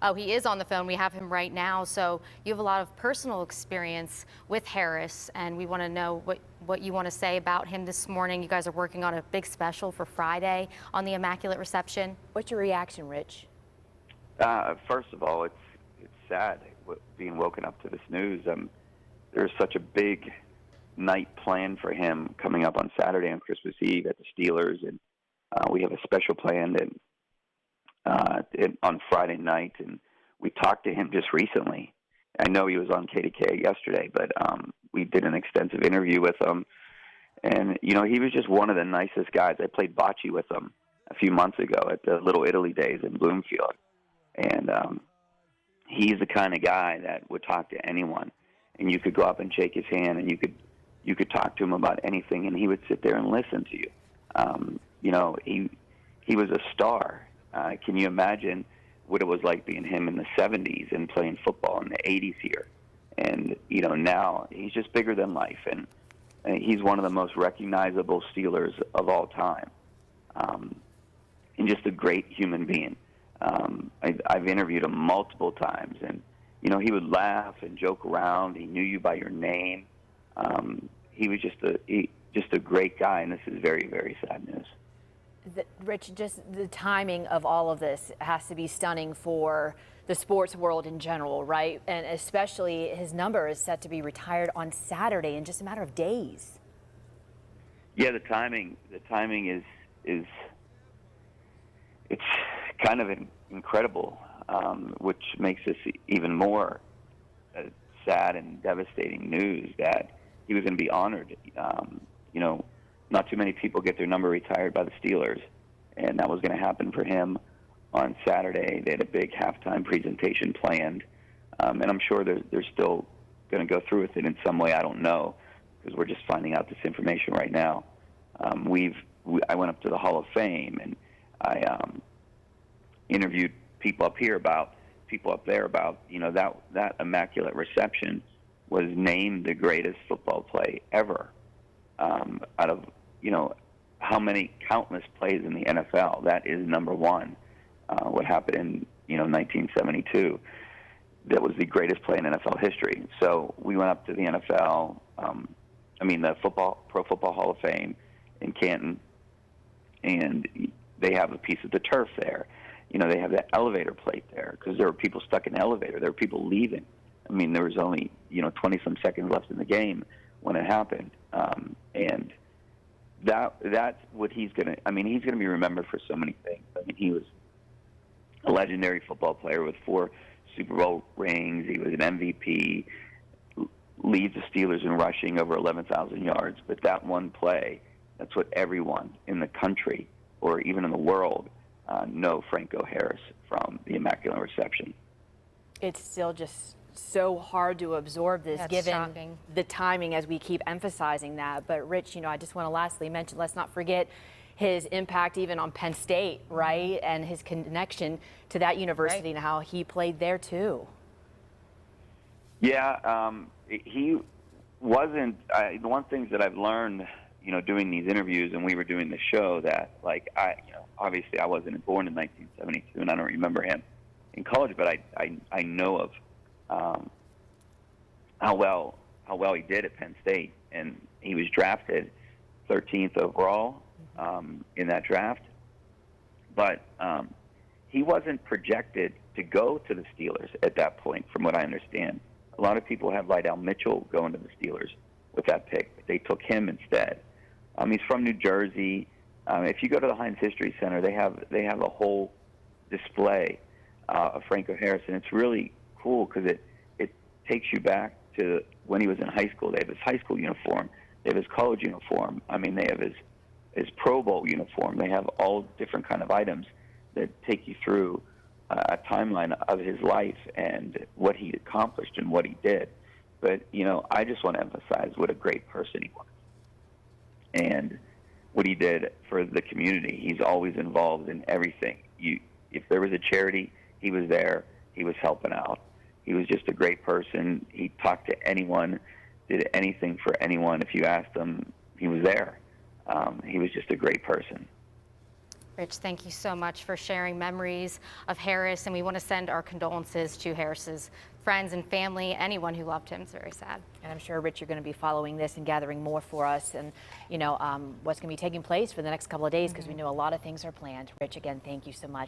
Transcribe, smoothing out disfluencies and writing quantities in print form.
Oh, he is on the phone. We have him right now. So you have a lot of personal experience with Harris, and we want to know what you want to say about him this morning. You guys are working on a big special for Friday on the Immaculate Reception. What's your reaction, Rich? First of all, it's sad being woken up to this news. There's such a big night planned for him coming up on Saturday on Christmas Eve at the Steelers, and we have a special planned on Friday night, and we talked to him just recently. I know he was on KDKA yesterday, but we did an extensive interview with him, and he was just one of the nicest guys. I played bocce with him a few months ago at the Little Italy days in Bloomfield, and he's the kind of guy that would talk to anyone, and you could go up and shake his hand, and you could talk to him about anything, and he would sit there and listen to you. He was a star. Can you imagine what it was like being him in the 70s and playing football in the 80s here? And, now he's just bigger than life, and he's one of the most recognizable Steelers of all time, and just a great human being. I've interviewed him multiple times, and, he would laugh and joke around. He knew you by your name. He was just a great guy, and this is very, very sad news. Rich, just the timing of all of this has to be stunning for the sports world in general, right? And especially his number is set to be retired on Saturday in just a matter of days. Yeah, the timing is it's kind of incredible, which makes this even more sad and devastating news that he was going to be honored. Not too many people get their number retired by the Steelers, and that was going to happen for him on Saturday. They had a big halftime presentation planned, and I'm sure they're still going to go through with it in some way. I don't know, because we're just finding out this information right now. I went up to the Hall of Fame, and I interviewed people up there about that Immaculate Reception was named the greatest football play ever. Out of how many countless plays in the NFL, that is number one. What happened in 1972, that was the greatest play in NFL history. So we went up to the NFL, the Pro Football Hall of Fame in Canton, and they have a piece of the turf there. They have that elevator plate there because there were people stuck in the elevator. There were people leaving. There was only 20-some seconds left in the game when it happened, and that's what he's gonna. He's gonna be remembered for so many things. He was a legendary football player with 4 Super Bowl rings. He was an MVP. Leads the Steelers in rushing over 11,000 yards. But that one play, that's what everyone in the country or even in the world know Franco Harris from the Immaculate Reception. It's still just so hard to absorb this, given shocking. The timing, as we keep emphasizing that. But Rich, I just want to lastly mention, let's not forget his impact even on Penn State, right? And his connection to that university, right, and how he played there too. Yeah, he wasn't, the one thing that I've learned, doing these interviews, and we were doing the show, that obviously I wasn't born in 1972 and I don't remember him in college, but I know of how well he did at Penn State, and he was drafted 13th overall in that draft. But he wasn't projected to go to the Steelers at that point, from what I understand. A lot of people have Lydell Mitchell going to the Steelers with that pick, but they took him instead. He's from New Jersey. If you go to the Heinz History Center, they have a whole display of Franco Harris, and it's really cool because it takes you back to when he was in high school. They have his high school uniform. They have his college uniform. They have his Pro Bowl uniform. They have all different kind of items that take you through a timeline of his life and what he accomplished and what he did. But, I just want to emphasize what a great person he was and what he did for the community. He's always involved in everything. If there was a charity, he was there. He was helping out. He was just a great person. He talked to anyone, did anything for anyone. If you asked him, he was there. He was just a great person. Rich, thank you so much for sharing memories of Harris, and we want to send our condolences to Harris's friends and family, anyone who loved him. It's very sad. And I'm sure, Rich, you're going to be following this and gathering more for us, and what's going to be taking place for the next couple of days, because we know a lot of things are planned. Rich, again, thank you so much.